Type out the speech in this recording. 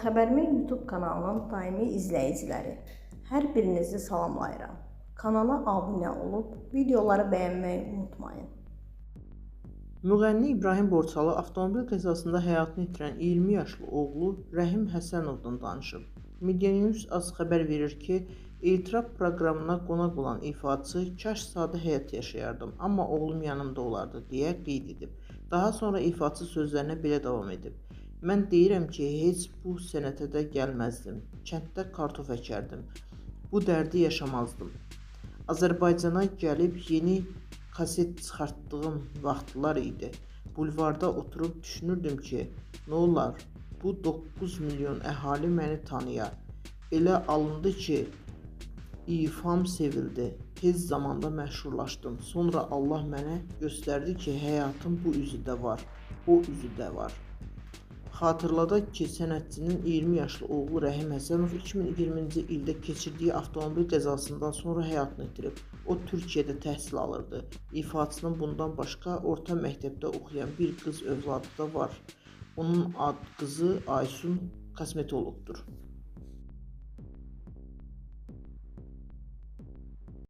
Xəbərmi YouTube kanalının daimi izləyiciləri, hər birinizi salamlayıram. Kanala abunə olub, videoları bəyənməyi unutmayın. Müğənni İbrahim Borçalı avtomobil qəzasında həyatını itirən 20 yaşlı oğlu Rəhim Həsənovdan danışıb. Media News az xəbər verir ki, etiraf proqramına qonaq olan ifaçı "Kaş sadə həyat yaşayardım, amma oğlum yanımda olardı" deyə qeyd edib. Daha sonra ifaçı sözlərinə belə davam edib. "Mən deyirəm ki, heç bu sənətə də gəlməzdim. Kənddə kartof əkərdim. Bu dərdi yaşamazdım. Azərbaycana gəlib yeni kaset çıxartdığım vaxtlar idi. Bulvarda oturub düşünürdüm ki, nə olar, bu 9 milyon əhali məni tanıyar. Elə alındı ki, ifam sevildi. Tez zamanda məşhurlaşdım. Sonra Allah mənə göstərdi ki, həyatın bu üzü də var, o üzü də var." Xatırladaq ki, sənətçinin 20 yaşlı oğlu Rəhim Həsənov 2020-ci ildə keçirdiyi avtomobil qəzasından sonra həyatını itirib. O Türkiyədə təhsil alırdı. İfaçının bundan başqa orta məktəbdə oxuyan bir qız övladı da var. Onun qızı Aysun kosmetologdur.